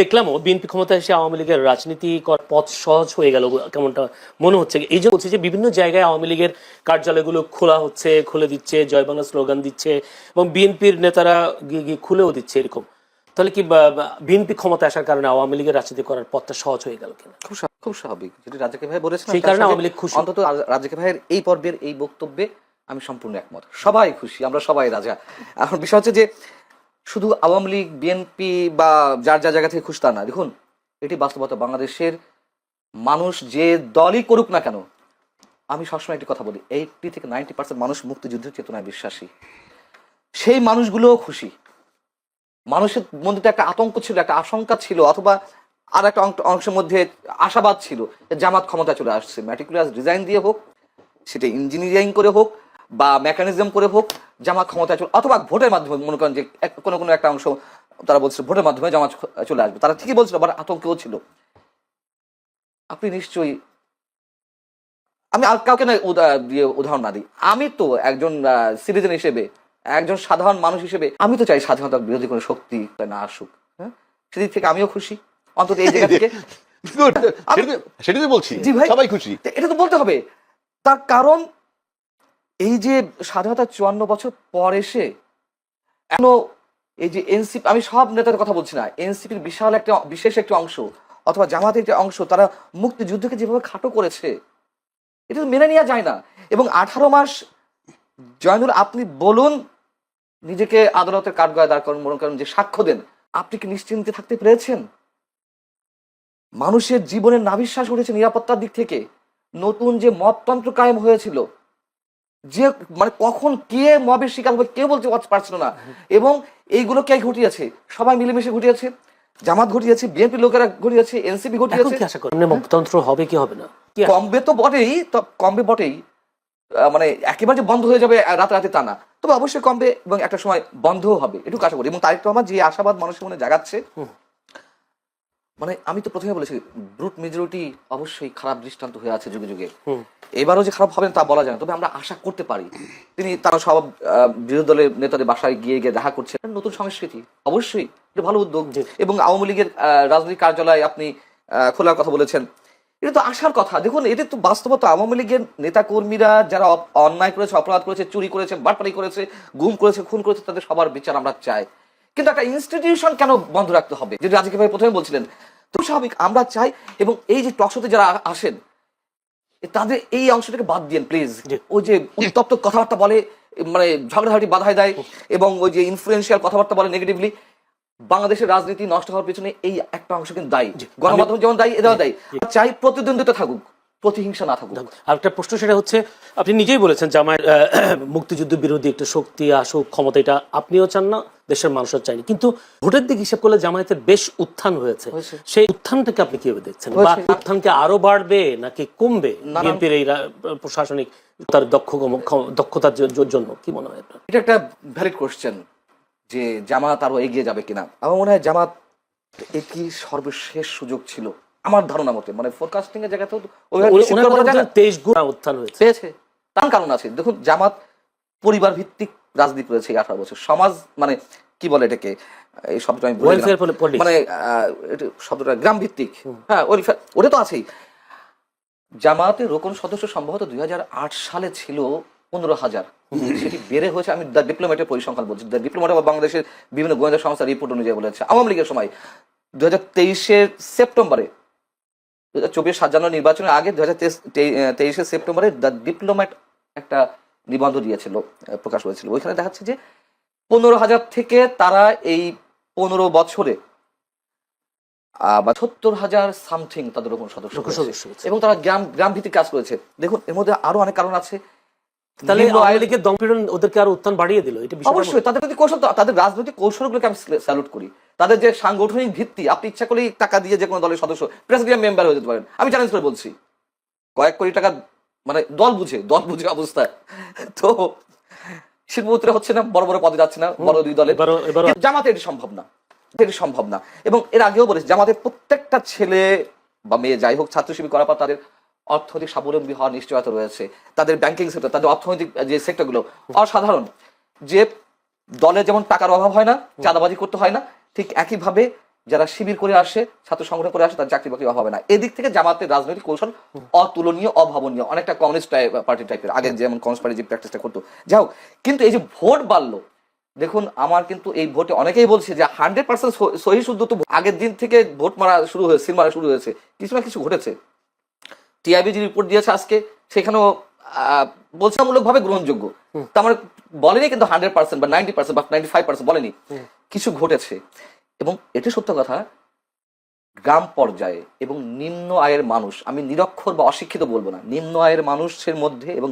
দেখলামও BNP ক্ষমতায় এসে আওয়ামী লীগের রাজনীতি করার পথ সহজ হয়ে গেল কেমনটা মনে হচ্ছে। এই যে বলছে যে বিভিন্ন জায়গায় আওয়ামী লীগের কার্যালয়গুলো খোলা হচ্ছে, খুলে দিচ্ছে, জয় বাংলা স্লোগান দিচ্ছে এবং বিএনপির নেতারা গিয়ে গিয়ে খুলেও দিচ্ছে এরকম। তাহলে কি বিএনপি ক্ষমতা আসার কারণে আওয়ামী লীগের রাজনীতি করার পথটা সহজ হয়ে গেল কিনা? খুব স্বাভাবিক, যেটি রাজাকে ভাই বলেছেন, সেই কারণে আওয়ামী লীগ খুশি। অন্তত রাজাকে ভাইয়ের এই পর্বের এই বক্তব্যে আমি সম্পূর্ণ একমত। সবাই খুশি, আমরা সবাই রাজা। এখন বিষয় হচ্ছে যে শুধু আওয়ামী লীগ বিএনপি বা যার যা জায়গা থেকে খুশি তা না। দেখুন, এটি বাস্তবতা। বাংলাদেশের মানুষ যে দলই করুক না কেন, আমি সবসময় একটি কথা বলি, 80 থেকে 90% মানুষ মুক্তিযুদ্ধের চেতনায় বিশ্বাসী। সেই মানুষগুলোও খুশি। মানুষের মধ্যে তো একটা আতঙ্ক ছিল, একটা আশঙ্কা ছিল, অথবা আর একটা অংশের মধ্যে আশাবাদ ছিল জামাত ক্ষমতা চলে আসছে। ম্যাটিকুলাস ডিজাইন দিয়ে হোক, সেটা ইঞ্জিনিয়ারিং করে হোক বা মেকানিজম করে হোক, জামাত ক্ষমতায় চলে, অথবা ভোটের মাধ্যমে, মনে করেন যে কোনো কোনো একটা অংশ তারা বলছিল ভোটের মাধ্যমে জামাত চলে আসবে, তারা ঠিকই বলছিল, আবার আতঙ্কেও ছিল। আপনি নিশ্চয়ই, আমি আর কাউকে না দিয়ে উদাহরণ না দিই, আমি তো একজন সিটিজেন হিসেবে, একজন সাধারণ মানুষ হিসেবে আমি তো চাই স্বাধীনতার বিরোধী কোনো শক্তি না আসুক। হ্যাঁ, সেদিক থেকে আমিও খুশি, অন্তত এই জায়গা থেকে। সেটাই বলছি, জি ভাই, সবাই খুশি। এটা তো বলতে হবে। তার কারণ এই যে স্বাধীনতা 54 বছর পর এসে এখনো এই যে এনসিপি, আমি সব নেতাদের কথা বলছি না, এনসিপির বিশাল একটা বিশেষ একটি অংশ অথবা জামাতের একটা অংশ, তারা মুক্তিযুদ্ধকে যেভাবে খাটো করেছে, এটা তো মেনে নেওয়া যায় না। এবং 18 মাস, জয়নুল আপনি বলুন, নিজেকে আদালতের কাঠগড়ায় দাঁড় করেন, মনে করেন যে সাক্ষ্য দেন, আপনি কি নিশ্চিন্তে থাকতে পেরেছেন? মানুষের জীবনের নাভিশ্বাস উঠেছে নিরাপত্তার দিক থেকে। নতুন যে মবতন্ত্র কায়েম হয়েছিল, যে মানে কখন কে মবের শিকার হবে কেউ বলতে পারছিল না, এবং এইগুলো কে ঘটিয়েছে? সবাই মিলেমিশে ঘটিয়েছে। জামাত ঘটিয়েছে, বিএনপি লোকেরা ঘটিয়েছে, এনসিপি ঘটিয়েছে। আশা করেন মবতন্ত্র হবে কি হবে না? কমবে তো বটেই, কমবে বটেই, মানে একেবারে যে বন্ধ হয়ে যাবে রাতারাতি তা না, তবে অবশ্যই কমবে এবং একটা সময় বন্ধও হবে, এটুকু আশা করি। এবং তারেক রহমান যে আশাবাদ মানুষের মনে জাগাচ্ছে, মানে আমি তো প্রথমে বলেছি, ব্রুট মেজরিটি অবশ্যই খারাপ দৃষ্টান্ত হয়ে আছে যুগে যুগে। এবারও যে খারাপ হবে তা বলা যায় না, তবে আমরা আশা করতে পারি। তিনি তারা সব বিরোধী দলের নেতাদের বাসায় গিয়ে গিয়ে দেখা করছেন, নতুন সংস্কৃতি, অবশ্যই এটা ভালো উদ্যোগ। এবং আওয়ামী লীগের রাজনৈতিক কার্যালয় আপনি খোলার কথা বলেছেন, এটা তো আসার কথা। দেখুন, এটা তো বাস্তবতা। আওয়ামী লীগের নেতা কর্মীরা যারা অন্যায় করেছে, অপরাধ করেছে, চুরি করেছে, বাটপারি করেছে, গুম করেছে, খুন করেছে, তাদের সবার বিচার আমরা চাই। কিন্তু একটা ইনস্টিটিউশন কেন বন্ধ রাখতে হবে, যেটা রাজীব ভাই প্রথমে বলছিলেন? তো স্বাভাবিক আমরা চাই। এবং এই যে টকশোতে যারা আসেন, তাদের এই অংশটাকে বাদ দিন প্লিজ। ওই যে উত্তপ্ত কথাবার্তা বলে, মানে ঝগড়াঝাটি বাধায় দেয়, এবং ওই যে ইনফ্লুয়েন্সিয়াল কথাবার্তা বলে নেগেটিভলি, বাংলাদেশের রাজনীতি নষ্ট হওয়ার পিছনে এই একটা অংশ কিন্তু দায়ী। গণমাধ্যম যেমন দায়ী, এরাও দায়ী। চাই প্রতিদ্বন্দ্বিতা থাকুক, প্রতিহিংসা না থাকুক। আর একটা প্রশ্ন, সেটা হচ্ছে, আপনি নিজেই বলেছেন জামায়াত মুক্তিযুদ্ধ বিরোধী একটা শক্তি আসুক ক্ষমতা, এটা আপনিও চান না, দেশের মানুষও চায়নি, কিন্তু ভোটের দিক হিসাব করলে জামায়াতের বেশ উত্থান হয়েছে। সেই উত্থানটাকে আপনি কিভাবে দেখছেন? বা উত্থানকে আরো বাড়বে নাকি কমবে বিএনপির এই প্রশাসনিক তার দক্ষতার জন্য? কি মনে হয়? এটা একটা ভ্যালিড কোশ্চেন যে জামাত আরো এগিয়ে যাবে কিনা। আমার মনে হয় জামাত এটি সর্বশেষ সুযোগ ছিল আমার ধারণা মতে, মানে ফোরকাস্টিং এর জায়গাতেও 23 গুণ উত্থান হয়েছে। তার কারণ আছে। দেখুন, জামাত পরিবার ভিত্তিক রাজনীতি করেছে 18 বছর। সমাজ মানে কি বলে এটাকে, এই শব্দটা আমি মানে শব্দটা গ্রাম ভিত্তিক, হ্যাঁ ওটা তো আছেই। জামাতের রোকন সদস্য সম্ভবত 2008 সালে ছিল 15,000, সেটি বেড়ে হয়েছে, আমি দ্য ডিপ্লোম্যাটের পরিসংখ্যান বলছি, দ্য ডিপ্লোম্যাট বা বাংলাদেশের বিভিন্ন গোয়েন্দা সংস্থার রিপোর্ট অনুযায়ী বলেছে। আওয়ামী লীগের সময় 2023 সেপ্টেম্বরে, 2024 জানুয়ারি নির্বাচনের আগে 2023 সেপ্টেম্বরে দ্য ডিপ্লোম্যাট একটা নিবন্ধ দিয়েছিল, প্রকাশ হয়েছিল। ওইখানে দেখাচ্ছে যে 15,000 থেকে তারা এই 15 বছরে 70,000 সামথিং তাদের কোন সদস্য, এবং তারা গ্রাম ভিত্তিক কাজ করেছে। দেখুন, এর মধ্যে আরো অনেক কারণ আছে। তাহলে আওয়ামী লীগের দমপীড়ন ওদেরকে আরো উত্থান বাড়িয়ে দিল। এটা অবশ্যই তাদের প্রতি কৌশল, তাদের রাজনৈতিক কৌশলগুলোকে আমি স্যালুট করি। তাদের যে সাংগঠনিক ভিত্তি, আপনি ইচ্ছা করলেই টাকা দিয়ে যে কোনো দলের সদস্য, প্রেসিডেন্ট মেম্বার হয়ে যেতে পারেন। আমি চ্যালেঞ্জ করে বলছি, কয়েক কোটি টাকা, মানে দল বুঝে অবস্থা। তো শিল্পপতিরা হচ্ছে না, বড় বড় পদে যাচ্ছে না বড় দুই দলে। জামাতে এটি সম্ভব না। এবং এর আগেও বলেছি, জামাতের প্রত্যেকটা ছেলে বা মেয়ে যাই হোক, ছাত্র শিবির করার পর তাদের অর্থনৈতিক স্বাবলম্বী হওয়ার নিশ্চয়তা রয়েছে। তাদের ব্যাংকিং সেক্টর, তাদের অর্থনৈতিক যে সেক্টরগুলো অসাধারণ। যে দলে যেমন টাকার অভাব হয় না, চাঁদাবাজি করতে হয় না, ঠিক একইভাবে যারা শিবির করে আসে, ছাত্র সংগঠন করে আসে, তার চাকরি বাকরি হবে না। এদিক থেকে জামাতের রাজনৈতিক কৌশল অতুলনীয়, অভাবনীয়, অনেকটা কমিউনিস্ট পার্টি টাইপের, আগে যেমন কমিউনিস্ট পার্টি যে প্র্যাকটিসটা করতো। যাই হোক, কিন্তু এই যে ভোট বাড়লো, দেখুন আমার কিন্তু এই ভোটে অনেকেই বলছে যে 100% সহি শুদ্ধ তো আগের দিন থেকে ভোট মারা শুরু হয়েছে, সিল মারা শুরু হয়েছে, কিছু না কিছু ঘটেছে। টিআইবি যে রিপোর্ট দিয়েছে আজকে, সেখানেও বলছামূলক ভাবে গ্রহণযোগ্য, তা আমার বলেনি কিন্তু 100% বা 90% বা 95% বলেনি, কিছু ঘটেছে। এবং এটা সত্য কথা, গ্রাম পর্যায়ে এবং নিম্ন আয়ের মানুষ, আমি নিরক্ষর বা অশিক্ষিত বলবো না, নিম্ন আয়ের মানুষের মধ্যে এবং